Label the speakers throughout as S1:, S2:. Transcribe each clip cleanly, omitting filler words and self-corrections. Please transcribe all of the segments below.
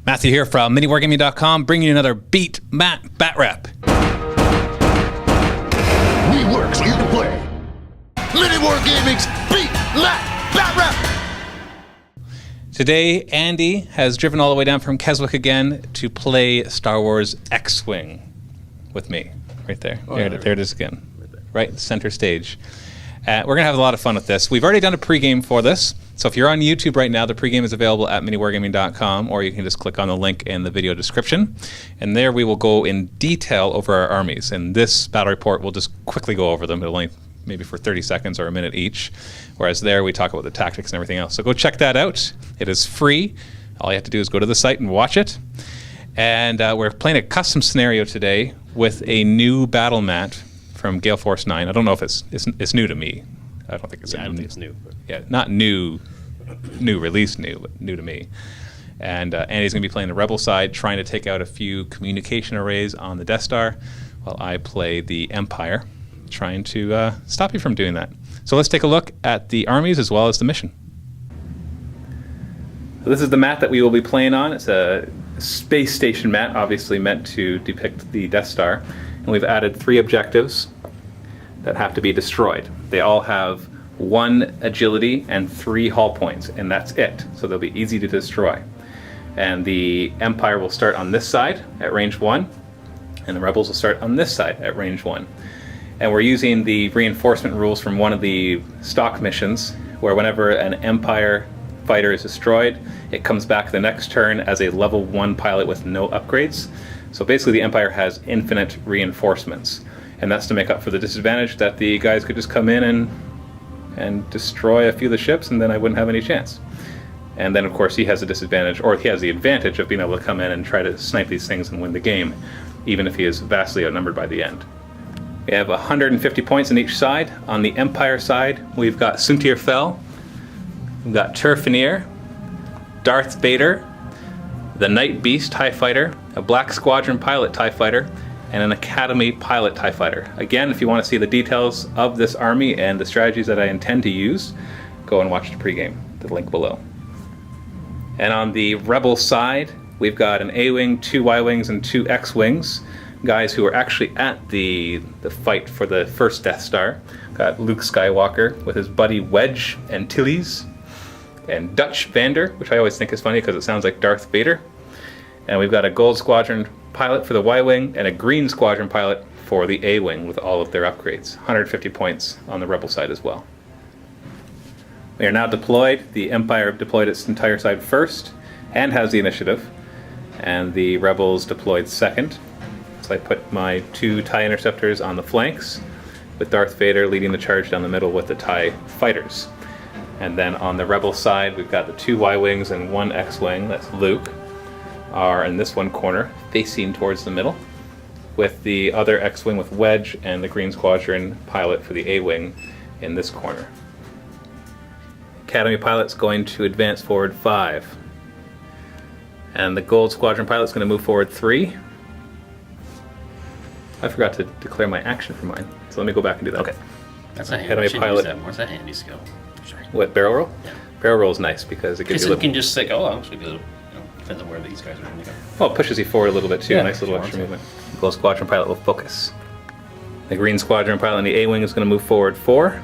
S1: Matthew here from MiniWarGaming.com, bringing you another Beat Matt Batrep.
S2: We work so you can play. MiniWarGaming's Beat Matt Batrep.
S1: Today, Andy has driven all the way down from Keswick again to play Star Wars X-Wing with me. Right there. There it is again. Right, center stage. We're going to have a lot of fun with this. We've already done a pregame for this. So if you're on YouTube right now, the pregame is available at MiniWarGaming.com, or you can just click on the link in the video description. And there we will go in detail over our armies. And this battle report, we'll just quickly go over them. It'll only maybe for 30 seconds or a minute each. Whereas there we talk about the tactics and everything else. So go check that out. It is free. All you have to do is go to the site and watch it. And we're playing a custom scenario today with a new battle mat from Gale Force 9. I don't know if it's new to me. I don't think it's
S3: I don't think it's new. But.
S1: Yeah, not new release new, but new to me. And Andy's going to be playing the Rebel side, trying to take out a few communication arrays on the Death Star, while I play the Empire, trying to stop you from doing that. So let's take a look at the armies as well as the mission. So this is the mat that we will be playing on. It's a space station mat, obviously meant to depict the Death Star. And we've added 3 objectives that have to be destroyed. They all have 1 agility and 3 hull points, and that's it. So they'll be easy to destroy. And the Empire will start on this side at range 1, and the Rebels will start on this side at range 1. And we're using the reinforcement rules from one of the stock missions, where whenever an Empire fighter is destroyed, it comes back the next turn as a level 1 pilot with no upgrades. So basically the Empire has infinite reinforcements. And that's to make up for the disadvantage that the guys could just come in and destroy a few of the ships, and then I wouldn't have any chance. And then of course he has a disadvantage, or he has the advantage of being able to come in and try to snipe these things and win the game, even if he is vastly outnumbered by the end. We have 150 points on each side. On the Empire side, we've got Suntir Fel, we've got Turfanier, Darth Vader, the Night Beast TIE Fighter, a Black Squadron pilot TIE Fighter, and an Academy pilot TIE Fighter. Again, if you want to see the details of this army and the strategies that I intend to use, go and watch the pregame, the link below. And on the Rebel side, we've got an A-Wing, 2 Y-Wings, and 2 X-Wings, guys who are actually at the fight for the first Death Star. Got Luke Skywalker with his buddy Wedge Antilles, and Dutch Vander, which I always think is funny because it sounds like Darth Vader. And we've got a Gold Squadron pilot for the Y-Wing and a Green Squadron pilot for the A-Wing with all of their upgrades. 150 points on the Rebel side as well. We are now deployed. The Empire deployed its entire side first and has the initiative, and the Rebels deployed second. So I put my 2 TIE interceptors on the flanks, with Darth Vader leading the charge down the middle with the TIE fighters. And then on the Rebel side, we've got the 2 Y-Wings and 1 X-Wing, that's Luke, are in this one corner, facing towards the middle, with the other X-Wing with Wedge and the Green Squadron pilot for the A-Wing in this corner. Academy pilot's going to advance forward 5. And the Gold Squadron pilot's going to move forward 3. I forgot to declare my action for mine, so let me go back and do that.
S3: Okay. That's a
S1: Academy pilot.
S3: That's a handy skill. Sorry.
S1: What, barrel roll?
S3: Yeah.
S1: Barrel roll is nice because it gives you a
S3: You
S1: little...
S3: can just say, oh, I'm just going to go, depends on where these guys are going to go.
S1: Well, it pushes you forward a little bit too.
S3: Yeah,
S1: Nice little extra movement. The Gold Squadron pilot will focus. The Green Squadron pilot in the A-Wing is going to move forward 4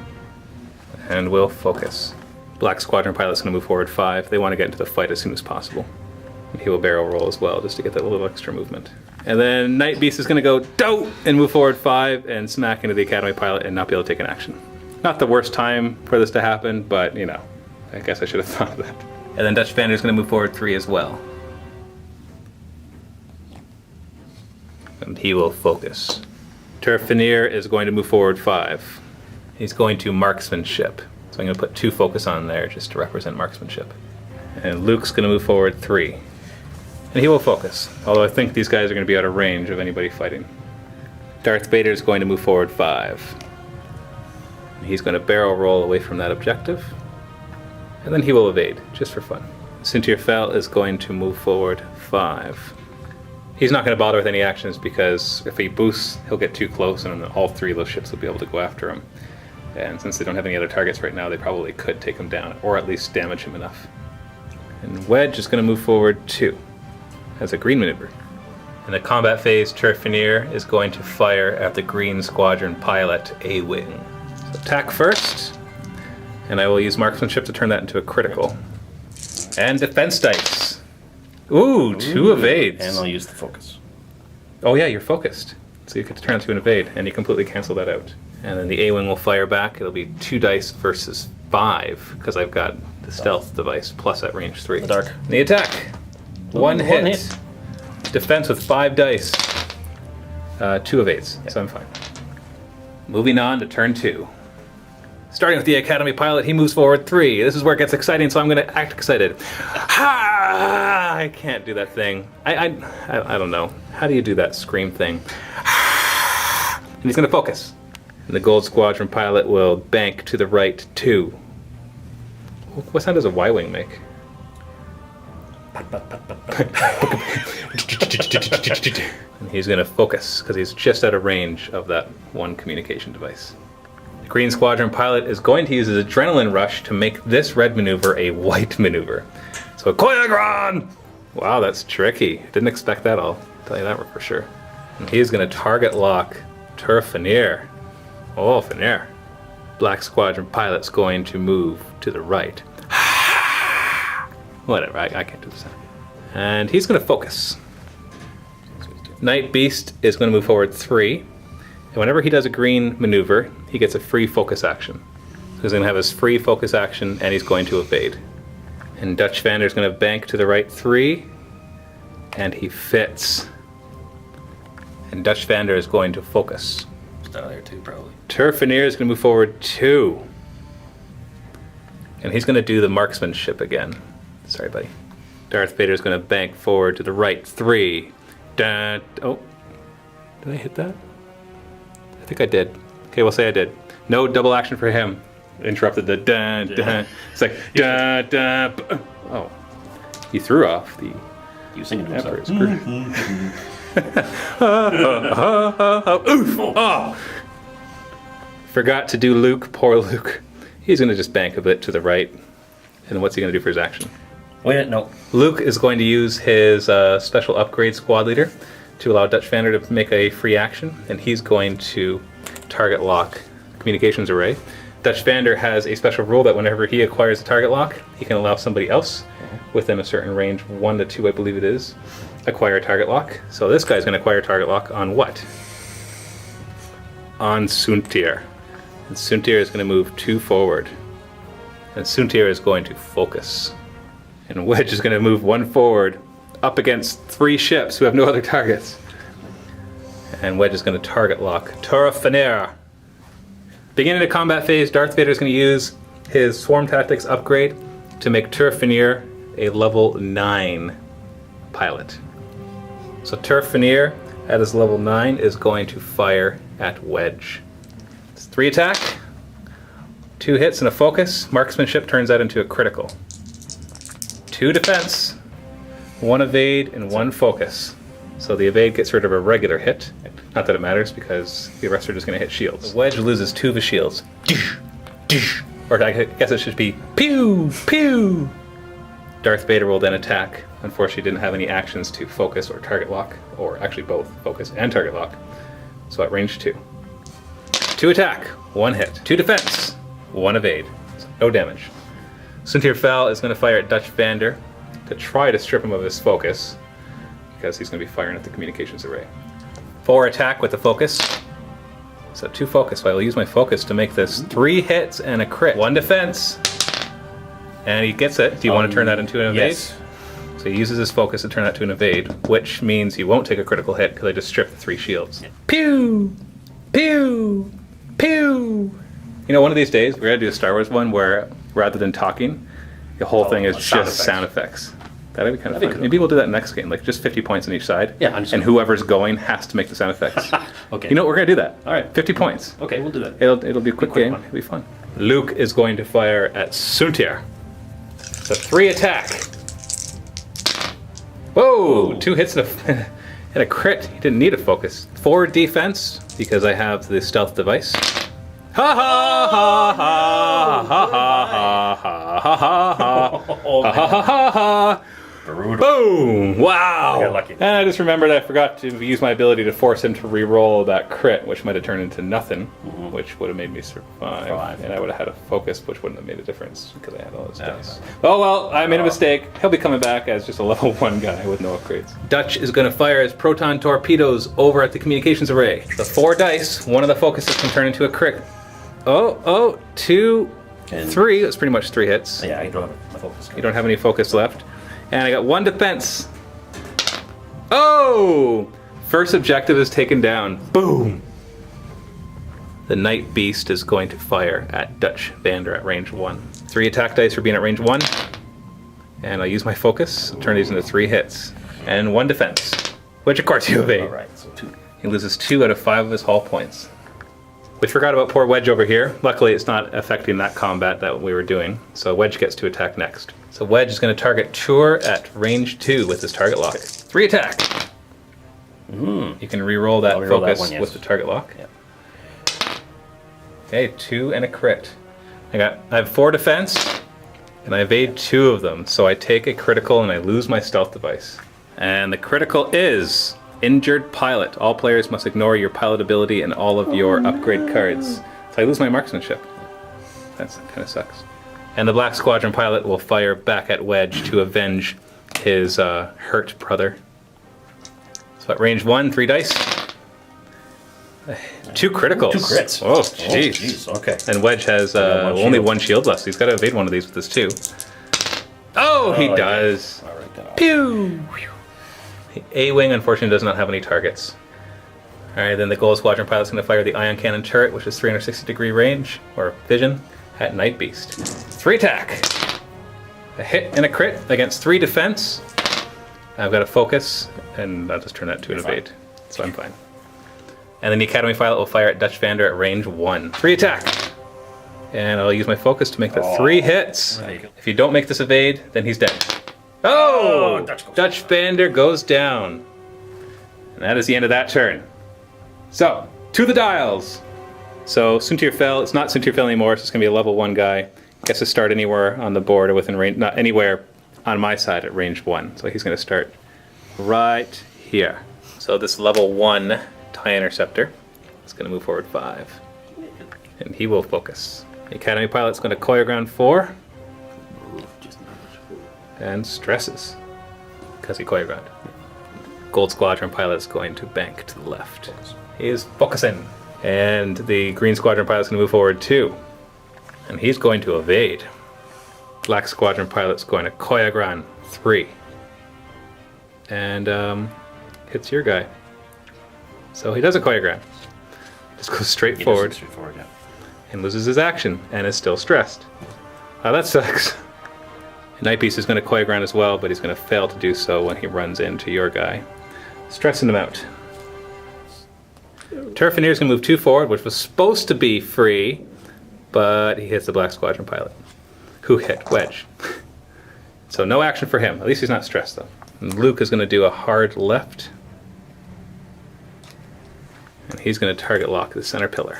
S1: and will focus. Black Squadron pilot is going to move forward 5. They want to get into the fight as soon as possible. And he will barrel roll as well, just to get that little extra movement. And then Night Beast is going to go dope and move forward 5 and smack into the Academy pilot and not be able to take an action. Not the worst time for this to happen, but you know, I guess I should have thought of that. And then Dutch Vander is going to move forward 3 as well. And he will focus. Turfanier is going to move forward 5. He's going to marksmanship. So I'm going to put 2 focus on there just to represent marksmanship. And Luke's going to move forward 3. And he will focus, although I think these guys are going to be out of range of anybody fighting. Darth Vader is going to move forward 5. He's going to barrel roll away from that objective. And then he will evade, just for fun. Suntir Fel is going to move forward 5. He's not going to bother with any actions because if he boosts, he'll get too close and then all 3 of those ships will be able to go after him. And since they don't have any other targets right now, they probably could take him down, or at least damage him enough. And Wedge is going to move forward 2. as a green maneuver. In the combat phase, Turfineer is going to fire at the green squadron pilot A-Wing. So attack first, and I will use marksmanship to turn that into a critical. And defense dice. Ooh, 2 evades.
S3: And I'll use the focus.
S1: Oh yeah, you're focused. So you get to turn it to an evade, and you completely cancel that out. And then the A-Wing will fire back. It'll be 2 dice versus 5, because I've got the stealth device plus at range 3.
S3: The dark.
S1: And the attack. One hit.
S3: hit.
S1: Defense with 5 dice. 2 evades, so I'm fine. Moving on to turn 2. Starting with the Academy pilot, he moves forward 3. This is where it gets exciting, so I'm going to act excited. Ha! I can't do that thing. I don't know. How do you do that scream thing? And he's going to focus. And the Gold Squadron pilot will bank to the right 2. What sound does a Y-Wing make? And he's going to focus, because he's just out of range of that one communication device. The Green Squadron pilot is going to use his adrenaline rush to make this red maneuver a white maneuver. So, Koyagron! Wow, that's tricky. Didn't expect that, I'll tell you that for sure. And he's going to target lock Turfineer. Oh, Fineer. Black Squadron pilot's going to move to the right. Whatever, I can't do this. And he's going to focus. Night Beast is going to move forward 3. And whenever he does a green maneuver, he gets a free focus action. So he's going to have his free focus action, and he's going to evade. And Dutch Vander is going to bank to the right 3. And he fits. And Dutch Vander is going to focus.
S3: It's out of there too, probably.
S1: Turfineer is going to move forward 2. And he's going to do the marksmanship again. Sorry, buddy. Darth Vader is going to bank forward to the right 3. Dun, oh, did I hit that? I think I did. Okay, we'll say I did. No double action for him. Interrupted the dun dun. It's like dun dun. Oh, he threw off the
S3: You singing to
S1: Emperor's
S3: himself.
S1: Oof! Oh. Forgot to do Luke. Poor Luke. He's going to just bank a bit to the right. And what's he going to do for his action?
S3: Wait, no.
S1: Luke is going to use his special upgrade squad leader to allow Dutch Vander to make a free action, and he's going to target lock communications array. Dutch Vander has a special rule that whenever he acquires a target lock, he can allow somebody else within a certain range, 1 to 2 I believe it is, acquire a target lock. So this guy's going to acquire a target lock on what? On Soontir. And Soontir is going to move 2 forward. And Soontir is going to focus. And Wedge is going to move 1 forward up against 3 ships who have no other targets. And Wedge is going to target lock Turfineer. Beginning the combat phase, Darth Vader is going to use his Swarm Tactics upgrade to make Turfineer a level 9 pilot. So Turfineer at his level 9 is going to fire at Wedge. It's 3 attack, 2 hits and a focus. Marksmanship turns that into a critical. 2 defense, 1 evade, and 1 focus. So the evade gets rid of a regular hit. Not that it matters, because the rest are just going to hit shields. The Wedge loses 2 of his shields. Or I guess it should be pew, pew. Darth Vader will then attack. Unfortunately, didn't have any actions to focus or target lock, or actually both focus and target lock. So at range 2. 2 attack, 1 hit. 2 defense, 1 evade. So no damage. Soontir Fel is going to fire at Dutch Vander to try to strip him of his focus, because he's going to be firing at the communications array. 4 attack with the focus. So 2 focus. So I will use my focus to make this 3 hits and a crit. 1 defense. And he gets it. Do you want to turn that into an evade?
S3: Yes.
S1: So he uses his focus to turn that to an evade, which means he won't take a critical hit because I just stripped the 3 shields. Pew! Pew! Pew! You know, one of these days, we're going to do a Star Wars one where, rather than talking, the whole thing is just sound effects. That'd be kind of fun.
S3: cool.
S1: Maybe we'll do that next game, like just 50 points on each side.
S3: Yeah,
S1: and whoever's going has to make the sound effects.
S3: Okay.
S1: You know what, we're going to do that.
S3: All right.
S1: 50 points.
S3: Okay, we'll do that.
S1: It'll be a quick game.
S3: one.
S1: It'll be fun. Luke is going to fire at Soontir. So 3 attack. Whoa! 2 hits and and a crit. He didn't need a focus. 4 defense, because I have the stealth device. Ha ha ha ha ha ha ha ha ha ha ha ha ha ha. Boom! Wow!
S3: got lucky.
S1: And I just remembered I forgot to use my ability to force him to re-roll that crit, which might have turned into nothing, which would have made me survive. And I would have had a focus, which wouldn't have made a difference because I had all those dice. Oh well, I made a mistake. He'll be coming back as just a level 1 guy with no upgrades. Dutch is going to fire his proton torpedoes over at the communications array. The 4 dice, one of the focuses can turn into a crit. Oh, 2,
S3: And
S1: 3. That's pretty much 3 hits.
S3: Yeah, I don't have my focus.
S1: You don't have any focus left. And I got 1 defense. Oh! First objective is taken down. Boom! The Night Beast is going to fire at Dutch Vander at range 1. 3 attack dice for being at range 1. And I'll use my focus, turn these into 3 hits. And 1 defense, which of course you evade.
S3: Alright, so 2.
S1: He loses 2 out of 5 of his hull points. We forgot about poor Wedge over here. Luckily, it's not affecting that combat that we were doing. So Wedge gets to attack next. So Wedge is going to target Chur at range 2 with his target lock. 3 attack. You can re-roll that
S3: I'll re-roll
S1: focus
S3: that one, yes.
S1: with the target lock.
S3: Yeah.
S1: Okay, 2 and a crit. I have 4 defense, and I evade 2 of them. So I take a critical and I lose my stealth device. And the critical is Injured Pilot. All players must ignore your pilot ability and all of your upgrade cards. So I lose my marksmanship. That kind of sucks. And the Black Squadron pilot will fire back at Wedge to avenge his hurt brother. So at range 1, 3 dice. 2 criticals.
S3: 2 crits.
S1: Oh, jeez.
S3: Okay.
S1: And Wedge has only 1 shield left, so he's got to evade one of these with his 2. Oh, he does.
S3: Yeah. All right, then.
S1: Pew! A-Wing, unfortunately, does not have any targets. Alright, then the Gold Squadron pilot's going to fire the ion cannon turret, which is 360-degree range, or vision, at Night Beast. 3 attack. A hit and a crit against 3 defense. I've got a focus, and I'll just turn that to an evade. So I'm fine. And then the Academy pilot will fire at Dutch Vander at range 1. 3 attack. And I'll use my focus to make that 3 hits.
S3: There you go.
S1: If you don't make this evade, then he's dead. Oh! Dutch Vander goes down. And that is the end of that turn. So, to the dials. So, Suntir fell. It's not Suntir fell anymore, so it's going to be a level 1 guy. Gets to start anywhere on the board or within range, not anywhere on my side at range 1. So he's going to start right here. So this level 1 TIE Interceptor is going to move forward 5. And he will focus. The Academy pilot's going to choreograph 4. And stresses, because he choreographed. Gold Squadron pilot's going to bank to the left. He is focusing. And the Green Squadron pilot's going to move forward 2. And he's going to evade. Black Squadron pilot's going to choreograph 3. And hits your guy. So he doesn't choreograph. Just goes straight forward.
S3: Straightforward, yeah.
S1: And loses his action and is still stressed. Oh, that sucks. Night Beast is going to choreograph as well, but he's going to fail to do so when he runs into your guy, stressing him out. Turfineer is going to move 2 forward, which was supposed to be free, but he hits the Black Squadron pilot, who hit Wedge. So no action for him. At least he's not stressed, though. And Luke is going to do a hard left, and he's going to target lock the center pillar.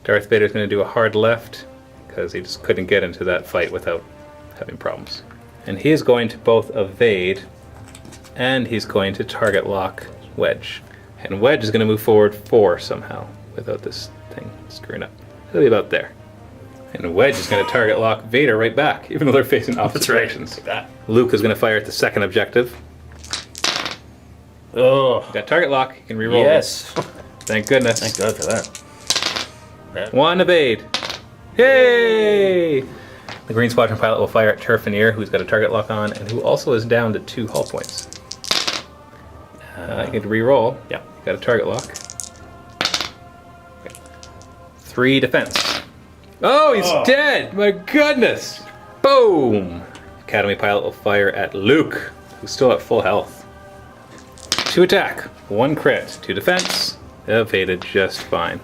S1: Darth Vader is going to do a hard left, because he just couldn't get into that fight without having problems. And he is going to both evade and he's going to target lock Wedge. And Wedge is going to move forward 4 somehow without this thing screwing up. He'll be about there. And Wedge is going to target lock Vader right back, even though they're facing opposite directions.
S3: Like that.
S1: Luke is going to fire at the second objective.
S3: Oh.
S1: Got target lock, you can reroll.
S3: Yes.
S1: Thank goodness.
S3: Thank God for that.
S1: 1 evade. Yay! The Green Squadron pilot will fire at Turfineer, who's got a target lock on, and who also is down to 2 hull points. I get to re-roll.
S3: Yeah.
S1: Got a target lock. 3 defense. Oh, he's dead! My goodness! Boom! Academy pilot will fire at Luke, who's still at full health. 2 attack, 1 crit, 2 defense. Evaded just fine.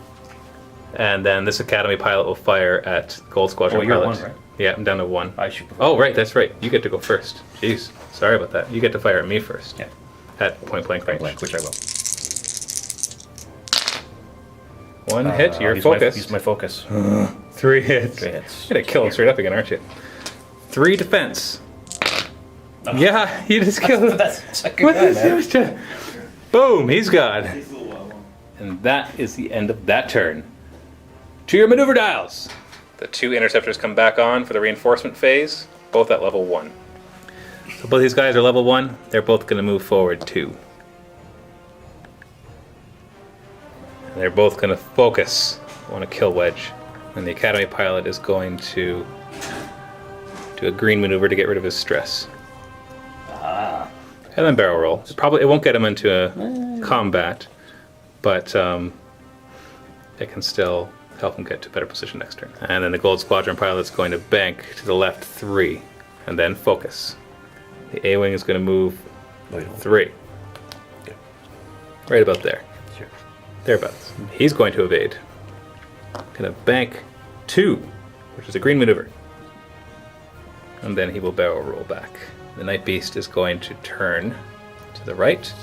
S1: And then this Academy pilot will fire at Gold Squadron
S3: you're
S1: pilot.
S3: 1, right?
S1: Yeah, I'm down to 1.
S3: I should.
S1: Oh, right, that's right. You get to go first. Jeez, sorry about that. You get to fire at me first.
S3: Yeah.
S1: At point blank range.
S3: Which I will.
S1: 1 hit, you're
S3: use
S1: focused.
S3: Use my focus.
S1: 3 hits.
S3: 3 hits.
S1: You're gonna kill him straight up again, aren't you? 3 defense. Yeah, he just killed him.
S3: That's the second
S1: What
S3: guy,
S1: is
S3: man.
S1: Boom, he's gone. And that is the end of that turn. To your maneuver dials. The 2 interceptors come back on for the reinforcement phase, both at level 1. So both these guys are level 1. They're both going to move forward 2. And they're both going to focus. Want to kill Wedge. And the Academy pilot is going to do a green maneuver to get rid of his stress. And then barrel roll. It won't get him into a combat, but it can still help him get to a better position next turn. And then the Gold Squadron pilot is going to bank to the left 3, and then focus. The A-wing is going to move 3. Right about there.
S3: Sure.
S1: Thereabouts. He's going to evade. Going to bank 2, which is a green maneuver. And then he will barrel roll back. The Night Beast is going to turn to the right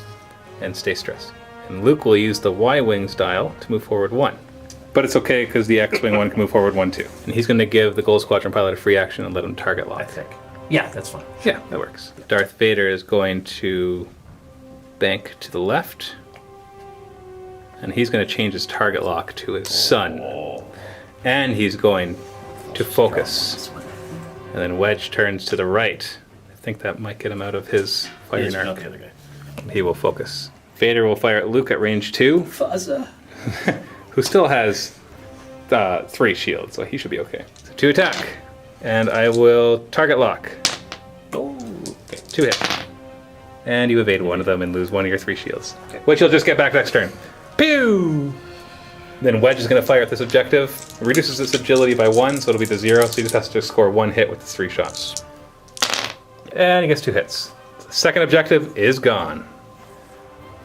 S1: and stay stressed. And Luke will use the Y-Wings dial to move forward 1. But it's okay because the X-Wing one can move forward 1 too. And he's going to give the Gold Squadron pilot a free action and let him target lock.
S3: I think. Yeah, that's fine.
S1: Yeah, that works. Darth Vader is going to bank to the left. And he's going to change his target lock to his son. And he's going to focus. And then Wedge turns to the right. I think that might get him out of his firing arc.
S3: The other guy.
S1: He will focus. Vader will fire at Luke at range 2.
S3: Fuzza.
S1: Who still has 3 shields, so he should be okay. So 2 attack. And I will target lock.
S3: Oh.
S1: Okay, 2 hit. And you evade one of them and lose 1 of your 3 shields. Okay. Which you'll just get back next turn. Pew! Then Wedge is going to fire at this objective. It reduces its agility by 1, so it'll be to 0, so he just has to score 1 hit with his 3 shots. And he gets 2 hits. The second objective is gone.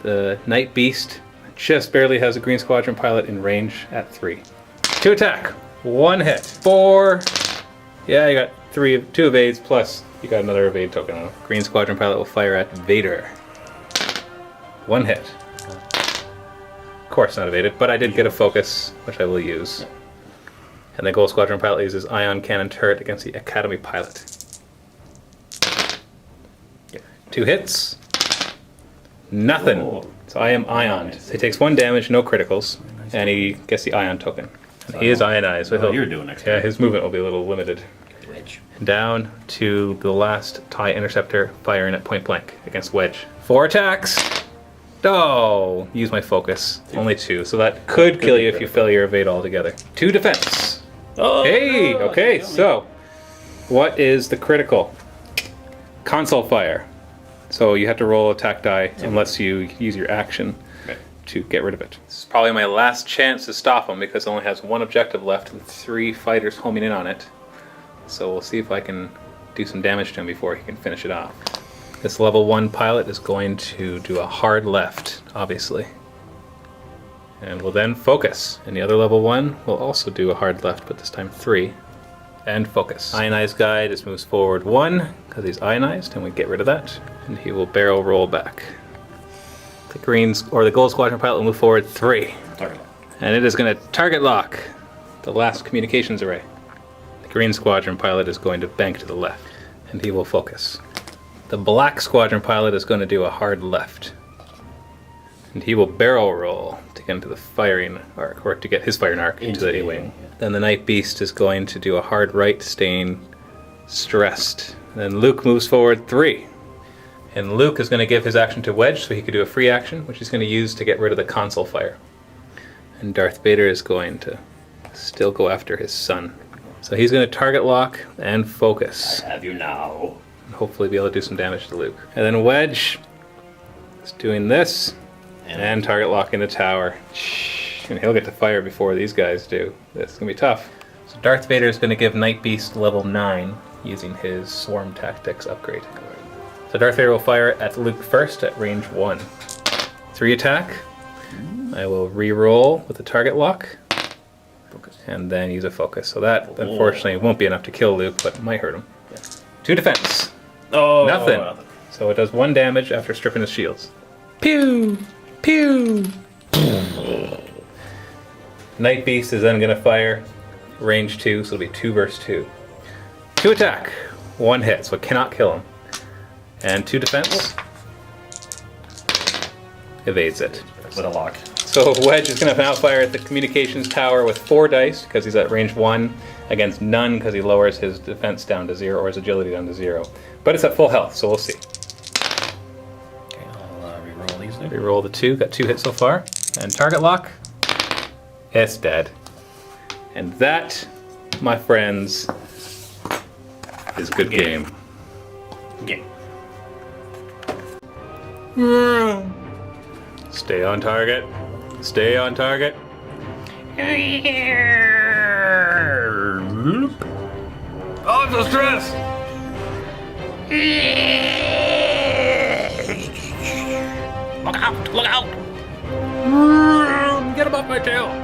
S1: The Night Beast just barely has a Green Squadron pilot in range at 3. 2 attack, 1 hit, 4. Yeah, you got 2 evades, plus you got another evade token on him. Green Squadron pilot will fire at Vader. 1 hit. Of course not evaded, but I did get a focus, which I will use. And the Gold Squadron pilot uses ion cannon turret against the Academy pilot. 2 hits. Nothing.
S3: Oh.
S1: So I am ioned. So he takes 1 damage, no criticals, and he gets the ion token. And he is ionized, so
S3: You're doing next
S1: yeah,
S3: time.
S1: his movement will be a little limited.
S3: Wedge.
S1: Down to the last TIE interceptor firing at point blank against Wedge. 4 attacks. Oh, use my focus. Only 2, so that could kill you if you fail your evade altogether. 2 defense.
S3: Oh,
S1: Hey,
S3: no,
S1: okay,
S3: you killed me.
S1: so what is the critical? Console fire. So you have to roll attack die unless you use your action to get rid of it. This is probably my last chance to stop him because it only has 1 objective left with 3 fighters homing in on it. So we'll see if I can do some damage to him before he can finish it off. This level 1 pilot is going to do a hard left, obviously. And will then focus. And the other level 1 will also do a hard left, but this time 3. And focus. Ionized guy just moves forward 1 because he's ionized, and we get rid of that. And he will barrel roll back. The Greens or the Gold Squadron pilot will move forward 3.
S3: Target.
S1: And it is going to target lock the last communications array. The Green Squadron pilot is going to bank to the left, and he will focus. The Black Squadron pilot is going to do a hard left, and he will barrel roll to get into the firing arc, or to get his firing arc into the A-wing.
S3: yeah.
S1: Then the Night Beast is going to do a hard right, staying stressed. Then Luke moves forward 3. And Luke is going to give his action to Wedge, so he could do a free action, which he's going to use to get rid of the console fire. And Darth Vader is going to still go after his son. So he's going to target lock and focus.
S3: Have you now?
S1: And hopefully be able to do some damage to Luke. And then Wedge is doing this, and target lock in the tower. And he'll get to fire before these guys do. This is going to be tough. So Darth Vader is going to give Night Beast level 9 using his Swarm Tactics upgrade. So Darth Vader will fire at Luke first at range 1. 3 attack. I will re-roll with the target lock.
S3: Focus.
S1: And then use a focus. So that, unfortunately, won't be enough to kill Luke, but might hurt him. 2 defense.
S3: Oh,
S1: Nothing. So it does 1 damage after stripping his shields. Pew! Pew! Night Beast is then going to fire range 2, so it'll be 2 versus 2. 2 attack. 1 hit, so it cannot kill him. And 2 defense. Evades it.
S3: With a lock.
S1: So Wedge is going to outfire at the communications tower with 4 dice because he's at range 1, against none because he lowers his defense down to 0 or his agility down to 0. But it's at full health, so we'll see.
S3: Okay, I'll re-roll these now.
S1: Reroll the 2, got 2 hits so far. And target lock. It's dead. And that, my friends, is good game.
S3: Game.
S1: Stay on target. Stay on target. Oh, I'm so stressed.
S3: Look out! Look out!
S1: Get him off my tail.